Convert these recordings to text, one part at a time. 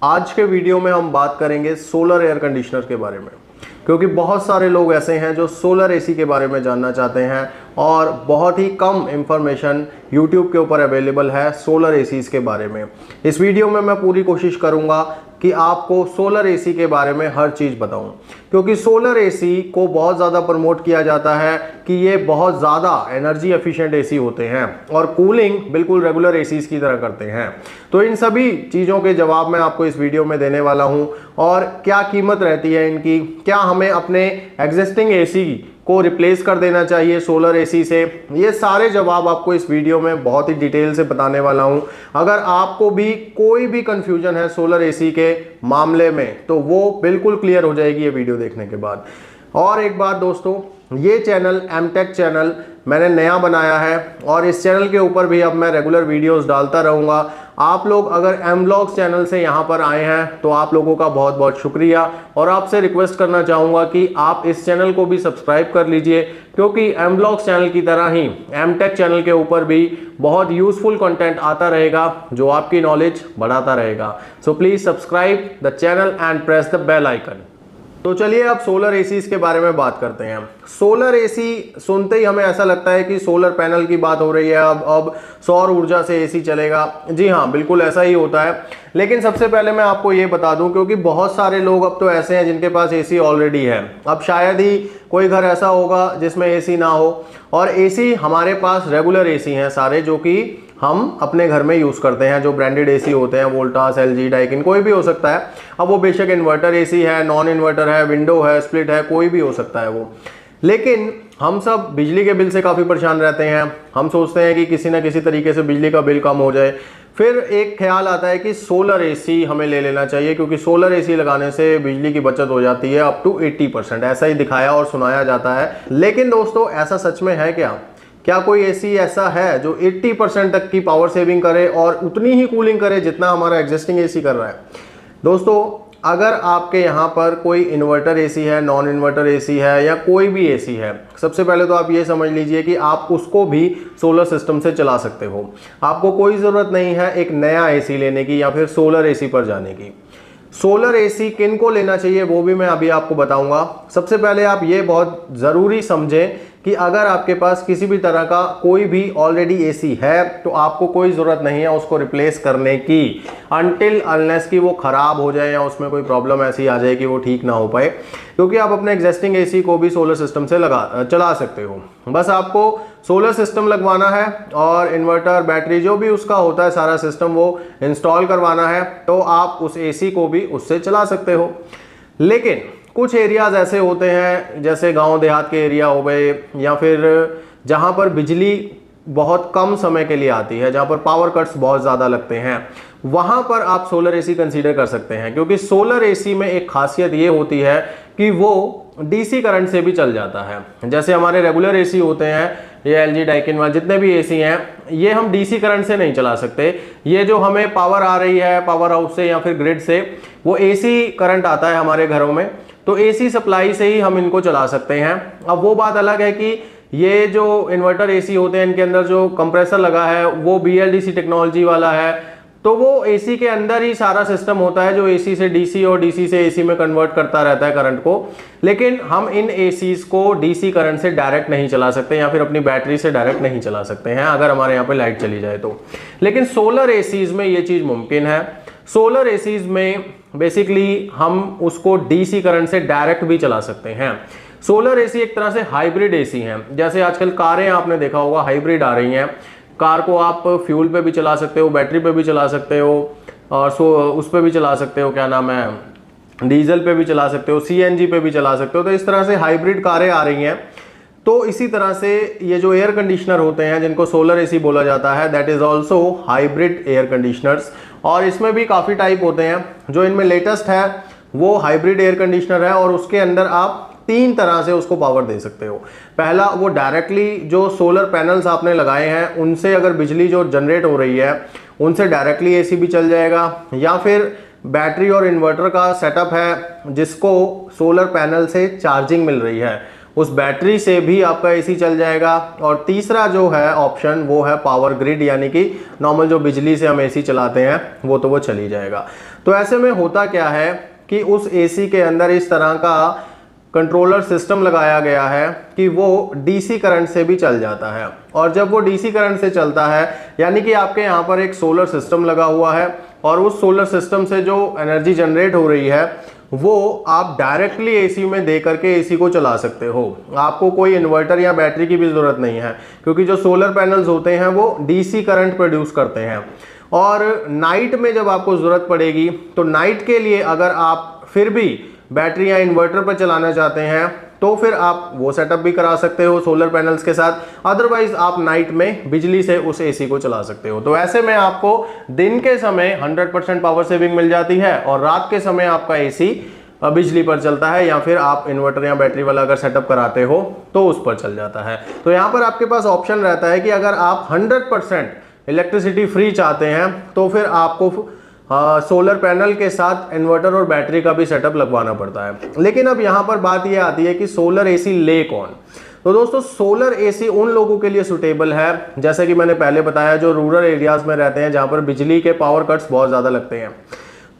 आज के वीडियो में हम बात करेंगे सोलर एयर कंडीशनर के बारे में, क्योंकि बहुत सारे लोग ऐसे हैं जो सोलर एसी के बारे में जानना चाहते हैं और बहुत ही कम इंफॉर्मेशन YouTube के ऊपर अवेलेबल है सोलर एसीज के बारे में। इस वीडियो में मैं पूरी कोशिश करूंगा कि आपको सोलर एसी के बारे में हर चीज़ बताऊं, क्योंकि सोलर एसी को बहुत ज़्यादा प्रमोट किया जाता है कि ये बहुत ज़्यादा एनर्जी एफिशिएंट एसी होते हैं और कूलिंग बिल्कुल रेगुलर एसीज की तरह करते हैं। तो इन सभी चीज़ों के जवाब मैं आपको इस वीडियो में देने वाला हूं और क्या कीमत रहती है इनकी, क्या हमें अपने एग्जिस्टिंग एसी को रिप्लेस कर देना चाहिए सोलर एसी से, ये सारे जवाब आपको इस वीडियो में बहुत ही डिटेल से बताने वाला हूं। अगर आपको भी कोई भी कंफ्यूजन है सोलर एसी के मामले में तो वो बिल्कुल क्लियर हो जाएगी ये वीडियो देखने के बाद। और एक बात दोस्तों, ये चैनल एमटेक चैनल मैंने नया बनाया है और इस चैनल के ऊपर भी अब मैं रेगुलर वीडियोस डालता रहूँगा। आप लोग अगर एमव्लॉग्स चैनल से यहाँ पर आए हैं तो आप लोगों का बहुत बहुत शुक्रिया और आपसे रिक्वेस्ट करना चाहूँगा कि आप इस चैनल को भी सब्सक्राइब कर लीजिए, क्योंकि एमव्लॉग्स चैनल की तरह ही एमटेक चैनल के ऊपर भी बहुत यूजफुल कंटेंट आता रहेगा जो आपकी नॉलेज बढ़ाता रहेगा। So please subscribe the channel and press the bell icon. तो चलिए अब सोलर एसीज के बारे में बात करते हैं। सोलर एसी सुनते ही हमें ऐसा लगता है कि सोलर पैनल की बात हो रही है, अब सौर ऊर्जा से एसी चलेगा। जी हाँ, बिल्कुल ऐसा ही होता है। लेकिन सबसे पहले मैं आपको ये बता दूं, क्योंकि बहुत सारे लोग अब तो ऐसे हैं जिनके पास एसी ऑलरेडी है। अब शायद ही कोई घर ऐसा होगा जिसमें एसी ना हो, और एसी हमारे पास रेगुलर एसी हैं सारे, जो कि हम अपने घर में यूज़ करते हैं, जो ब्रांडेड एसी होते हैं, वोल्टास, एलजी, डाइकिन, कोई भी हो सकता है। अब वो बेशक इन्वर्टर एसी है, नॉन इन्वर्टर है, विंडो है, स्प्लिट है, कोई भी हो सकता है वो। लेकिन हम सब बिजली के बिल से काफ़ी परेशान रहते हैं। हम सोचते हैं कि किसी ना किसी तरीके से बिजली का बिल कम हो जाए। फिर एक ख्याल आता है कि सोलर एसी हमें ले लेना चाहिए, क्योंकि सोलर एसी लगाने से बिजली की बचत हो जाती है अप टू 80%, ऐसा ही दिखाया और सुनाया जाता है। लेकिन दोस्तों, ऐसा सच में है क्या? क्या कोई एसी ऐसा है जो 80% तक की पावर सेविंग करे और उतनी ही कूलिंग करे जितना हमारा एग्जिस्टिंग एसी कर रहा है? दोस्तों, अगर आपके यहाँ पर कोई इन्वर्टर एसी है, नॉन इन्वर्टर एसी है या कोई भी एसी है, सबसे पहले तो आप ये समझ लीजिए कि आप उसको भी सोलर सिस्टम से चला सकते हो। आपको कोई ज़रूरत नहीं है एक नया एसी लेने की या फिर सोलर एसी पर जाने की। सोलर एसी किन को लेना चाहिए वो भी मैं अभी आपको बताऊंगा। सबसे पहले आप ये बहुत ज़रूरी समझें कि अगर आपके पास किसी भी तरह का कोई भी ऑलरेडी एसी है तो आपको कोई ज़रूरत नहीं है उसको रिप्लेस करने की, अनटिल अनलेस कि वो ख़राब हो जाए या उसमें कोई प्रॉब्लम ऐसी आ जाए कि वो ठीक ना हो पाए, क्योंकि आप अपने एग्जिस्टिंग एसी को भी सोलर सिस्टम से चला सकते हो। बस आपको सोलर सिस्टम लगवाना है और इन्वर्टर, बैटरी, जो भी उसका होता है सारा सिस्टम वो इंस्टॉल करवाना है, तो आप उस एसी को भी उससे चला सकते हो। लेकिन कुछ एरियाज ऐसे होते हैं, जैसे गांव देहात के एरिया हो गए या फिर जहां पर बिजली बहुत कम समय के लिए आती है, जहां पर पावर कट्स बहुत ज़्यादा लगते हैं, वहां पर आप सोलर एसी कंसीडर कर सकते हैं। क्योंकि सोलर एसी में एक खासियत ये होती है कि वो डीसी करंट से भी चल जाता है। जैसे हमारे रेगुलर एसी होते हैं, ये एलजी, डाइकिन वाले जितने भी एसी हैं, ये हम डीसी करंट से नहीं चला सकते। ये जो हमें पावर आ रही है पावर हाउस से या फिर ग्रिड से, वो एसी करंट आता है हमारे घरों में, तो एसी सप्लाई से ही हम इनको चला सकते हैं। अब वो बात अलग है कि ये जो इन्वर्टर एसी होते हैं इनके अंदर जो कंप्रेसर लगा है वो BLDC टेक्नोलॉजी वाला है, तो वो एसी के अंदर ही सारा सिस्टम होता है जो एसी से डीसी और डीसी से एसी में कन्वर्ट करता रहता है करंट को। लेकिन हम इन एसीज को डीसी करंट से डायरेक्ट नहीं चला सकते या फिर अपनी बैटरी से डायरेक्ट नहीं चला सकते हैं अगर हमारे यहाँ पे लाइट चली जाए तो। लेकिन सोलर एसीज में ये चीज़ मुमकिन है। सोलर एसीज में बेसिकली हम उसको डीसी करंट से डायरेक्ट भी चला सकते हैं। सोलर एसी एक तरह से हाइब्रिड एसी हैं। जैसे आजकल कारें आपने देखा होगा हाइब्रिड आ रही हैं। कार को आप फ्यूल पे भी चला सकते हो, बैटरी पे भी चला सकते हो और उस पे भी चला सकते हो, क्या नाम है, डीजल पे भी चला सकते हो, CNG पे भी चला सकते हो। तो इस तरह से हाइब्रिड कारें आ रही हैं। तो इसी तरह से ये जो एयर कंडीशनर होते हैं जिनको सोलर एसी बोला जाता है, that is also hybrid air conditioners, और इसमें भी काफ़ी टाइप होते हैं। जो इनमें लेटेस्ट है वो हाइब्रिड एयर कंडीशनर है और उसके अंदर आप 3 तरह से उसको पावर दे सकते हो। पहला, वो डायरेक्टली जो सोलर पैनल्स आपने लगाए हैं उनसे अगर बिजली जो जनरेट हो रही है उनसे डायरेक्टली एसी भी चल जाएगा, या फिर बैटरी और इन्वर्टर का सेटअप है जिसको सोलर पैनल से चार्जिंग मिल रही है, उस बैटरी से भी आपका एसी चल जाएगा। और तीसरा जो है ऑप्शन वो है पावर ग्रिड, यानी कि नॉर्मल जो बिजली से हम एसी चलाते हैं वो तो वो चल ही जाएगा। तो ऐसे में होता क्या है कि उस एसी के अंदर इस तरह का कंट्रोलर सिस्टम लगाया गया है कि वो डीसी करंट से भी चल जाता है। और जब वो डीसी करंट से चलता है, यानी कि आपके यहाँ पर एक सोलर सिस्टम लगा हुआ है और उस सोलर सिस्टम से जो एनर्जी जनरेट हो रही है वो आप डायरेक्टली एसी में दे करके एसी को चला सकते हो। आपको कोई इन्वर्टर या बैटरी की भी ज़रूरत नहीं है, क्योंकि जो सोलर पैनल्स होते हैं वो डीसी करंट प्रोड्यूस करते हैं। और नाइट में जब आपको ज़रूरत पड़ेगी तो नाइट के लिए अगर आप फिर भी बैटरी या इन्वर्टर पर चलाना चाहते हैं तो फिर आप वो सेटअप भी करा सकते हो सोलर पैनल्स के साथ। अदरवाइज आप नाइट में बिजली से उस एसी को चला सकते हो। तो ऐसे में आपको दिन के समय 100% पावर सेविंग मिल जाती है और रात के समय आपका एसी बिजली पर चलता है, या फिर आप इन्वर्टर या बैटरी वाला अगर सेटअप कराते हो तो उस पर चल जाता है। तो यहाँ पर आपके पास ऑप्शन रहता है कि अगर आप 100% इलेक्ट्रिसिटी फ्री चाहते हैं तो फिर आपको सोलर पैनल के साथ इन्वर्टर और बैटरी का भी सेटअप लगवाना पड़ता है। लेकिन अब यहाँ पर बात ये आती है कि सोलर एसी ले कौन। तो दोस्तों सोलर एसी उन लोगों के लिए सुटेबल है, जैसे कि मैंने पहले बताया, जो रूरल एरियाज में रहते हैं जहाँ पर बिजली के पावर कट्स बहुत ज़्यादा लगते हैं।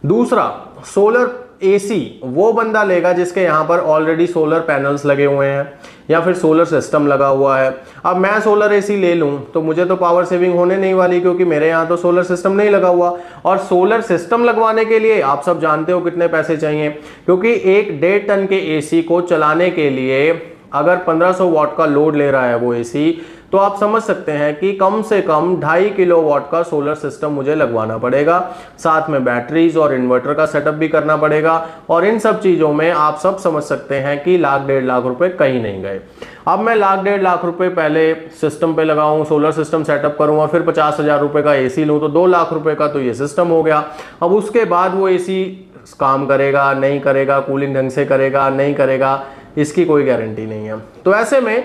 दूसरा, सोलर एसी वो बंदा लेगा जिसके यहाँ पर ऑलरेडी सोलर पैनल्स लगे हुए हैं या फिर सोलर सिस्टम लगा हुआ है। अब मैं सोलर एसी ले लूँ तो मुझे तो पावर सेविंग होने नहीं वाली, क्योंकि मेरे यहाँ तो सोलर सिस्टम नहीं लगा हुआ। और सोलर सिस्टम लगवाने के लिए आप सब जानते हो कितने पैसे चाहिए, क्योंकि 1.5 टन के एसी को चलाने के लिए अगर 1500 वाट का लोड ले रहा है वो एसी, तो आप समझ सकते हैं कि कम से कम 2.5 किलोवाट का सोलर सिस्टम मुझे लगवाना पड़ेगा। साथ में बैटरीज और इन्वर्टर का सेटअप भी करना पड़ेगा। और इन सब चीज़ों में आप सब समझ सकते हैं कि 1,00,000 1,50,000 रुपए कहीं नहीं गए। अब मैं 1,00,000 1,50,000 रुपए पहले सिस्टम पे लगाऊं, सोलर सिस्टम सेटअप करूं और फिर 50,000 रुपए का एसी लूं, तो 2,00,000 रुपए का तो ये सिस्टम हो गया। अब उसके बाद वो एसी काम करेगा नहीं करेगा, कूलिंग ढंग से करेगा नहीं करेगा, इसकी कोई गारंटी नहीं है। तो ऐसे में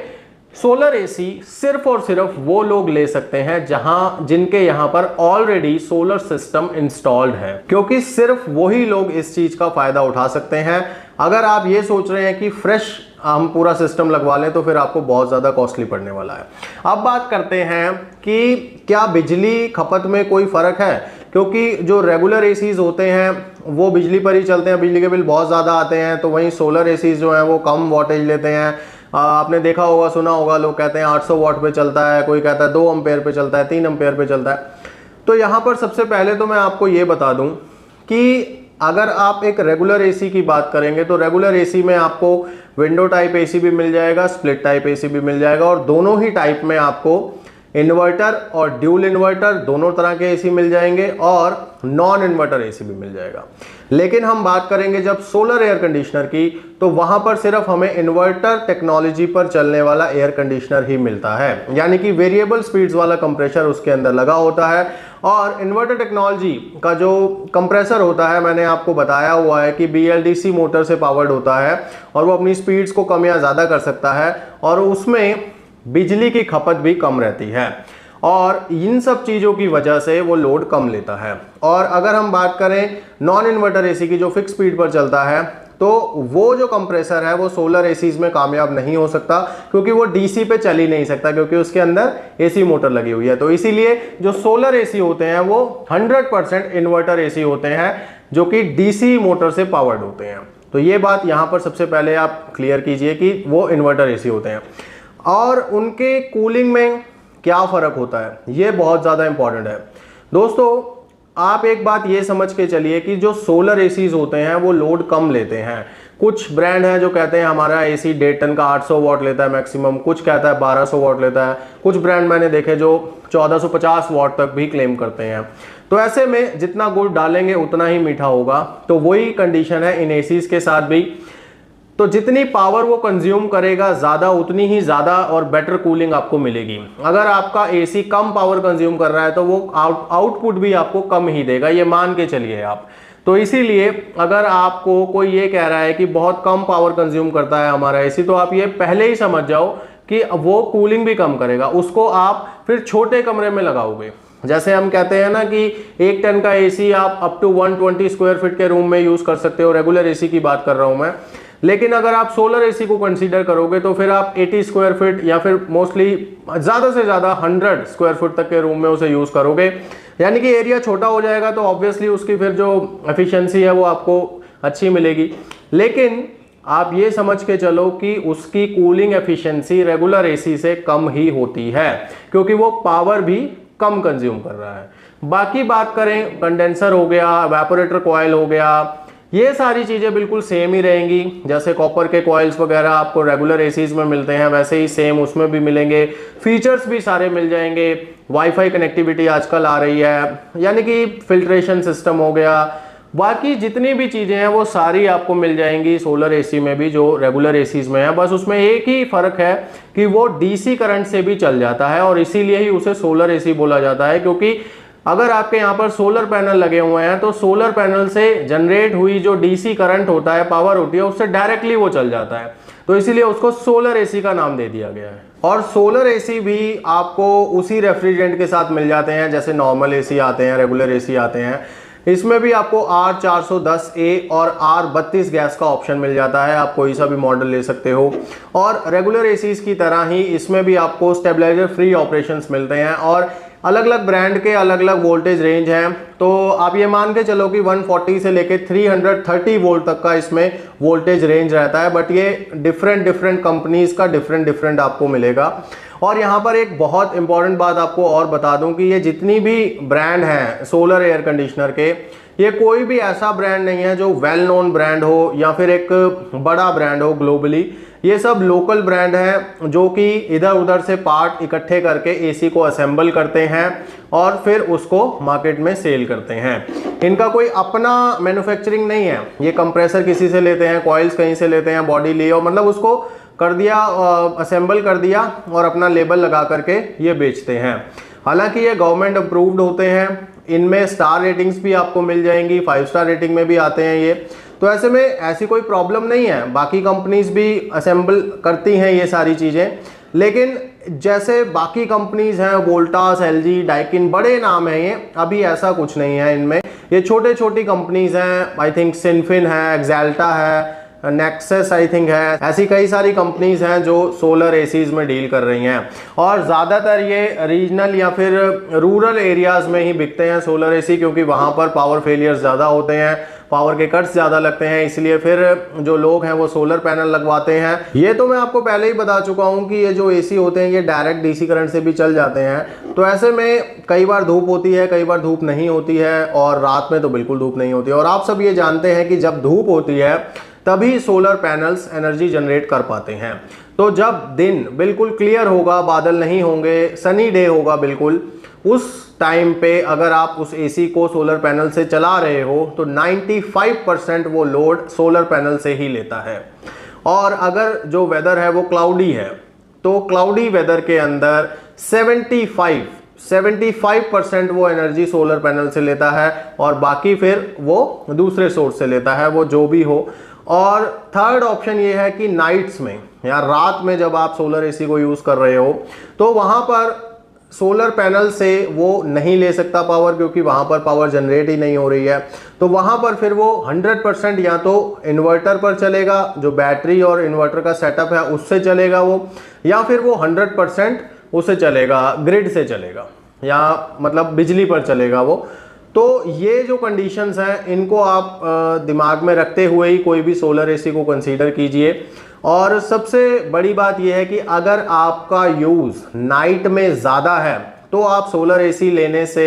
सोलर एसी सिर्फ और सिर्फ वो लोग ले सकते हैं जिनके यहाँ पर ऑलरेडी सोलर सिस्टम इंस्टॉल्ड है, क्योंकि सिर्फ वही लोग इस चीज का फायदा उठा सकते हैं। अगर आप ये सोच रहे हैं कि फ्रेश हम पूरा सिस्टम लगवा लें तो फिर आपको बहुत ज़्यादा कॉस्टली पड़ने वाला है। अब बात करते हैं कि क्या बिजली खपत में कोई फ़र्क है, क्योंकि जो रेगुलर एसीज होते हैं वो बिजली पर ही चलते हैं, बिजली के बिल बहुत ज़्यादा आते हैं, तो वहीं सोलर एसीज जो हैं वो कम वोल्टेज लेते हैं। आपने देखा होगा, सुना होगा, लोग कहते हैं 800 वाट पे चलता है, कोई कहता है 2 एम्पेयर पे चलता है, 3 एम्पेयर पे चलता है। तो यहाँ पर सबसे पहले तो मैं आपको ये बता दूँ कि अगर आप एक रेगुलर एसी की बात करेंगे तो रेगुलर एसी में आपको विंडो टाइप एसी भी मिल जाएगा, स्प्लिट टाइप एसी भी मिल जाएगा, और दोनों ही टाइप में आपको इन्वर्टर और ड्यूल इन्वर्टर दोनों तरह के एसी मिल जाएंगे और नॉन इन्वर्टर एसी भी मिल जाएगा। लेकिन हम बात करेंगे जब सोलर एयर कंडीशनर की, तो वहां पर सिर्फ हमें इन्वर्टर टेक्नोलॉजी पर चलने वाला एयर कंडीशनर ही मिलता है, यानी कि वेरिएबल स्पीड्स वाला कंप्रेसर उसके अंदर लगा होता है। और इन्वर्टर टेक्नोलॉजी का जो कंप्रेसर होता है, मैंने आपको बताया हुआ है कि BLDC मोटर से पावर्ड होता है और वो अपनी स्पीड्स को कम या ज़्यादा कर सकता है, और उसमें बिजली की खपत भी कम रहती है, और इन सब चीज़ों की वजह से वो लोड कम लेता है। और अगर हम बात करें नॉन इन्वर्टर एसी की, जो फिक्स स्पीड पर चलता है, तो वो जो कंप्रेसर है वो सोलर एसीज में कामयाब नहीं हो सकता, क्योंकि वो डीसी पे चल ही नहीं सकता, क्योंकि उसके अंदर एसी मोटर लगी हुई है। तो इसीलिए जो सोलर एसी होते हैं वो 100% इन्वर्टर एसी होते हैं, जो कि डीसी मोटर से पावर्ड होते हैं। तो ये बात यहाँ पर सबसे पहले आप क्लियर कीजिए कि वो इन्वर्टर एसी होते हैं। और उनके कूलिंग में क्या फ़र्क होता है, ये बहुत ज़्यादा इंपॉर्टेंट है। दोस्तों, आप एक बात ये समझ के चलिए कि जो सोलर एसीज होते हैं वो लोड कम लेते हैं। कुछ ब्रांड हैं जो कहते हैं हमारा एसी 1.5 टन का 800 वाट लेता है मैक्सिमम, कुछ कहता है 1200 वाट लेता है, कुछ ब्रांड मैंने देखे जो 1450 वाट तक भी क्लेम करते हैं। तो ऐसे में जितना गुड़ डालेंगे उतना ही मीठा होगा। तो वही कंडीशन है इन एसीज के साथ भी। तो जितनी पावर वो कंज्यूम करेगा ज़्यादा, उतनी ही ज़्यादा और बेटर कूलिंग आपको मिलेगी। अगर आपका एसी कम पावर कंज्यूम कर रहा है तो वो आउटपुट भी आपको कम ही देगा, ये मान के चलिए आप। तो इसीलिए अगर आपको कोई ये कह रहा है कि बहुत कम पावर कंज्यूम करता है हमारा एसी, तो आप ये पहले ही समझ जाओ कि वो कूलिंग भी कम करेगा। उसको आप फिर छोटे कमरे में लगाओगे। जैसे हम कहते हैं ना कि 1 टन का एसी आप अप टू 120 स्क्वायर फीट के रूम में यूज़ कर सकते हो, रेगुलर एसी की बात कर रहा हूँ मैं। लेकिन अगर आप सोलर एसी को कंसीडर करोगे तो फिर आप 80 स्क्वायर फीट या फिर मोस्टली ज़्यादा से ज़्यादा 100 स्क्वायर फीट तक के रूम में उसे यूज़ करोगे। यानी कि एरिया छोटा हो जाएगा तो ऑब्वियसली उसकी फिर जो एफिशिएंसी है वो आपको अच्छी मिलेगी। लेकिन आप ये समझ के चलो कि उसकी कूलिंग एफिशिएंसी रेगुलर एसी से कम ही होती है, क्योंकि वो पावर भी कम कंज्यूम कर रहा है। बाकी बात करें, कंडेंसर हो गया, इवेपोरेटर कॉइल हो गया, ये सारी चीजें बिल्कुल सेम ही रहेंगी। जैसे कॉपर के कॉइल्स वगैरह आपको रेगुलर एसीज में मिलते हैं, वैसे ही सेम उसमें भी मिलेंगे। फीचर्स भी सारे मिल जाएंगे। वाईफाई कनेक्टिविटी आजकल आ रही है, यानी कि फिल्ट्रेशन सिस्टम हो गया, बाकी जितनी भी चीजें हैं वो सारी आपको मिल जाएंगी सोलर एसी में भी, जो रेगुलर एसीज में है। बस उसमें एक ही फर्क है कि वो डीसी करंट से भी चल जाता है, और इसीलिए ही उसे सोलर एसी बोला जाता है। क्योंकि अगर आपके यहाँ पर सोलर पैनल लगे हुए हैं तो सोलर पैनल से जनरेट हुई जो डीसी करंट होता है, पावर होती है, उससे डायरेक्टली वो चल जाता है, तो इसीलिए उसको सोलर एसी का नाम दे दिया गया है। और सोलर एसी भी आपको उसी रेफ्रिजरेंट के साथ मिल जाते हैं जैसे नॉर्मल एसी आते हैं, रेगुलर एसी आते हैं। इसमें भी आपको R410A और R32 गैस का ऑप्शन मिल जाता है, आप कोई सा भी मॉडल ले सकते हो। और रेगुलर एसीज की तरह ही इसमें भी आपको स्टेबलाइजर फ्री ऑपरेशंस मिलते हैं, और अलग अलग ब्रांड के अलग अलग वोल्टेज रेंज हैं। तो आप ये मान के चलो कि 140 से लेके 330 वोल्ट तक का इसमें वोल्टेज रेंज रहता है, बट ये डिफरेंट कंपनीज का डिफरेंट आपको मिलेगा। और यहाँ पर एक बहुत इंपॉर्टेंट बात आपको और बता दूं कि ये जितनी भी ब्रांड हैं सोलर एयर कंडीशनर के, ये कोई भी ऐसा ब्रांड नहीं है जो वेल नोन ब्रांड हो या फिर एक बड़ा ब्रांड हो ग्लोबली। ये सब लोकल ब्रांड हैं जो कि इधर उधर से पार्ट इकट्ठे करके एसी को असेंबल करते हैं और फिर उसको मार्केट में सेल करते हैं। इनका कोई अपना मैन्युफैक्चरिंग नहीं है। ये कंप्रेसर किसी से लेते हैं, कॉइल्स कहीं से लेते हैं, बॉडी ली और मतलब उसको कर दिया, असेंबल कर दिया और अपना लेबल लगा करके ये बेचते हैं। हालांकि ये गवर्नमेंट अप्रूव्ड होते हैं, इनमें स्टार रेटिंग्स भी आपको मिल जाएंगी, 5 स्टार रेटिंग में भी आते हैं ये। तो ऐसे में ऐसी कोई प्रॉब्लम नहीं है। बाकी कंपनीज भी असेंबल करती हैं ये सारी चीज़ें, लेकिन जैसे बाकी कंपनीज हैं वोल्टास, एलजी, डाइकिन, बड़े नाम हैं ये, अभी ऐसा कुछ नहीं है इनमें। ये छोटे छोटी कंपनीज हैं, आई थिंक सिनफिन है, एक्सैल्टा है, नेक्सस आई थिंक है, ऐसी कई सारी कंपनीज हैं जो सोलर एसीज में डील कर रही हैं। और ज़्यादातर ये रीजनल या फिर रूरल एरियाज में ही बिकते हैं सोलर एसी, क्योंकि वहाँ पर पावर फेलियर ज़्यादा होते हैं, पावर के कट्स ज़्यादा लगते हैं, इसलिए फिर जो लोग हैं वो सोलर पैनल लगवाते हैं। ये तो मैं आपको पहले ही बता चुका हूँ कि ये जो एसी होते हैं ये डायरेक्ट डीसी करंट से भी चल जाते हैं। तो ऐसे में कई बार धूप होती है, कई बार धूप नहीं होती है, और रात में तो बिल्कुल धूप नहीं होती है। और आप सब ये जानते हैं कि जब धूप होती है तभी सोलर पैनल्स एनर्जी जनरेट कर पाते हैं। तो जब दिन बिल्कुल क्लियर होगा, बादल नहीं होंगे, सनी डे होगा बिल्कुल, उस टाइम पे अगर आप उस एसी को सोलर पैनल से चला रहे हो तो 95% वो लोड सोलर पैनल से ही लेता है। और अगर जो वेदर है वो क्लाउडी है तो क्लाउडी वेदर के अंदर 75% वो एनर्जी सोलर पैनल से लेता है, और बाकी फिर वो दूसरे सोर्स से लेता है, वो जो भी हो। और थर्ड ऑप्शन ये है कि नाइट्स में या रात में जब आप सोलर एसी को यूज़ कर रहे हो तो वहाँ पर सोलर पैनल से वो नहीं ले सकता पावर, क्योंकि वहाँ पर पावर जनरेट ही नहीं हो रही है। तो वहाँ पर फिर वो 100% या तो इन्वर्टर पर चलेगा, जो बैटरी और इन्वर्टर का सेटअप है उससे चलेगा वो, या फिर वो 100% उसे चलेगा, ग्रिड से चलेगा, या मतलब बिजली पर चलेगा वो। तो ये जो कंडीशंस हैं इनको आप दिमाग में रखते हुए ही कोई भी सोलर एसी को कंसीडर कीजिए। और सबसे बड़ी बात यह है कि अगर आपका यूज़ नाइट में ज़्यादा है तो आप सोलर एसी लेने से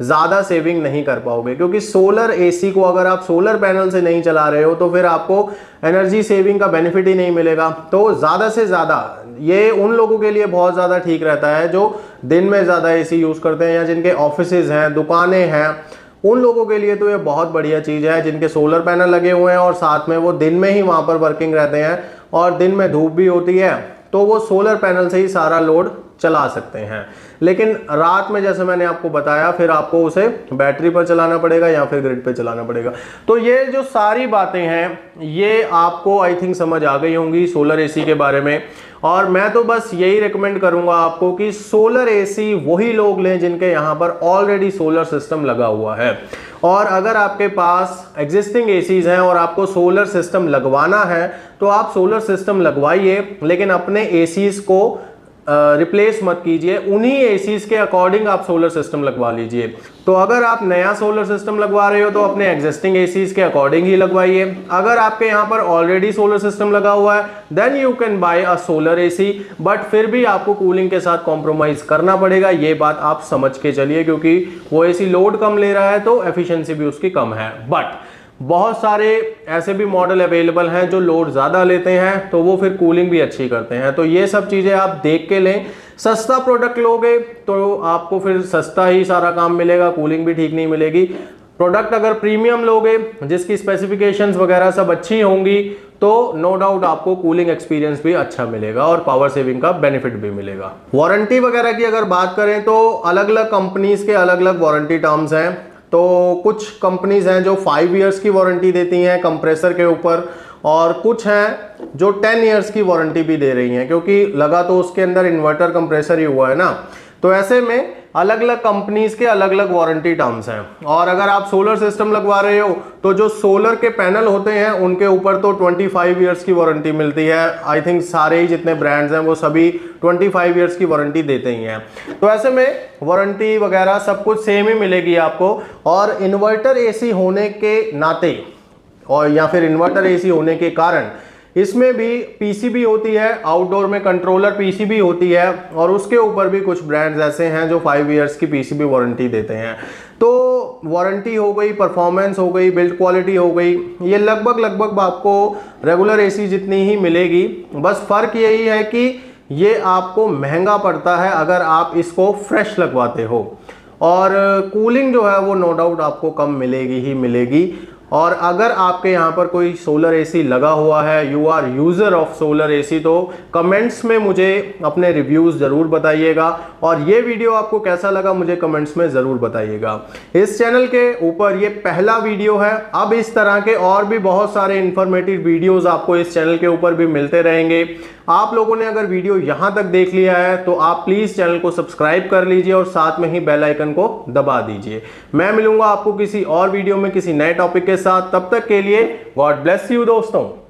ज़्यादा सेविंग नहीं कर पाओगे, क्योंकि सोलर एसी को अगर आप सोलर पैनल से नहीं चला रहे हो तो फिर आपको एनर्जी सेविंग का बेनिफिट ही नहीं मिलेगा। तो ज़्यादा से ज़्यादा ये उन लोगों के लिए बहुत ज़्यादा ठीक रहता है जो दिन में ज़्यादा एसी यूज़ करते हैं, या जिनके ऑफिसेज हैं, दुकानें हैं, उन लोगों के लिए तो ये बहुत बढ़िया चीज़ है जिनके सोलर पैनल लगे हुए हैं और साथ में वो दिन में ही वहाँ पर वर्किंग रहते हैं और दिन में धूप भी होती है, तो वो सोलर पैनल से ही सारा लोड चला सकते हैं। लेकिन रात में जैसे मैंने आपको बताया फिर आपको उसे बैटरी पर चलाना पड़ेगा या फिर ग्रिड पे चलाना पड़ेगा। तो ये जो सारी बातें हैं ये आपको आई थिंक समझ आ गई होंगी सोलर एसी के बारे में। और मैं तो बस यही रिकमेंड करूंगा आपको कि सोलर एसी वही लोग लें जिनके यहाँ पर ऑलरेडी सोलर सिस्टम लगा हुआ है। और अगर आपके पास एग्जिस्टिंग एसीज हैं और आपको सोलर सिस्टम लगवाना है तो आप सोलर सिस्टम लगवाइए, लेकिन अपने एसीज को रिप्लेस मत कीजिए, उन्हीं एसीज के अकॉर्डिंग आप सोलर सिस्टम लगवा लीजिए। तो अगर आप नया सोलर सिस्टम लगवा रहे हो तो अपने एग्जिस्टिंग एसीज के अकॉर्डिंग ही लगवाइए। अगर आपके यहाँ पर ऑलरेडी सोलर सिस्टम लगा हुआ है then you can buy a solar AC, but फिर भी आपको कूलिंग के साथ कॉम्प्रोमाइज करना पड़ेगा, ये बात आप समझ के चलिए, क्योंकि वो एसी लोड कम ले रहा है तो एफिशिएंसी भी उसकी कम है। बट बहुत सारे ऐसे भी मॉडल अवेलेबल हैं जो लोड ज़्यादा लेते हैं तो वो फिर कूलिंग भी अच्छी करते हैं। तो ये सब चीज़ें आप देख के लें। सस्ता प्रोडक्ट लोगे तो आपको फिर सस्ता ही सारा काम मिलेगा, कूलिंग भी ठीक नहीं मिलेगी। प्रोडक्ट अगर प्रीमियम लोगे जिसकी स्पेसिफिकेशंस वगैरह सब अच्छी होंगी तो नो डाउट आपको कूलिंग एक्सपीरियंस भी अच्छा मिलेगा और पावर सेविंग का बेनिफिट भी मिलेगा। वारंटी वगैरह की अगर बात करें तो अलग अलग कंपनीज के अलग अलग वारंटी टर्म्स हैं। तो कुछ कंपनीज हैं जो 5 इयर्स की वारंटी देती हैं कंप्रेसर के ऊपर, और कुछ हैं जो 10 इयर्स की वारंटी भी दे रही हैं, क्योंकि लगा तो उसके अंदर इन्वर्टर कंप्रेसर ही हुआ है ना। तो ऐसे में अलग अलग कंपनीज के अलग अलग वारंटी टर्म्स हैं। और अगर आप सोलर सिस्टम लगवा रहे हो तो जो सोलर के पैनल होते हैं उनके ऊपर तो 25 इयर्स की वारंटी मिलती है। आई थिंक सारे ही जितने ब्रांड्स हैं वो सभी 25 इयर्स की वारंटी देते ही हैं। तो ऐसे में वारंटी वगैरह सब कुछ सेम ही मिलेगी आपको। और इन्वर्टर एसी होने के नाते और या फिर इन्वर्टर एसी होने के कारण इसमें भी पीसीबी होती है, आउटडोर में कंट्रोलर पीसीबी होती है, और उसके ऊपर भी कुछ ब्रांड्स ऐसे हैं जो 5 इयर्स की पीसीबी वारंटी देते हैं। तो वारंटी हो गई, परफॉर्मेंस हो गई, बिल्ड क्वालिटी हो गई, ये लगभग आपको रेगुलर एसी जितनी ही मिलेगी। बस फर्क यही है कि ये आपको महंगा पड़ता है अगर आप इसको फ्रेश लगवाते हो, और कूलिंग जो है वो नो डाउट आपको कम मिलेगी ही मिलेगी। और अगर आपके यहाँ पर कोई सोलर एसी लगा हुआ है, you are user of solar AC, तो कमेंट्स में मुझे अपने रिव्यूज़ ज़रूर बताइएगा। और ये वीडियो आपको कैसा लगा मुझे कमेंट्स में ज़रूर बताइएगा। इस चैनल के ऊपर ये पहला वीडियो है, अब इस तरह के और भी बहुत सारे इन्फॉर्मेटिव वीडियोज़ आपको इस चैनल के ऊपर भी मिलते रहेंगे। आप लोगों ने अगर वीडियो यहाँ तक देख लिया है तो आप प्लीज़ चैनल को सब्सक्राइब कर लीजिए और साथ में ही बेल आइकन को दबा दीजिए। मैं मिलूंगा आपको किसी और वीडियो में किसी नए टॉपिक के साथ, तब तक के लिए गॉड ब्लेस यू दोस्तों।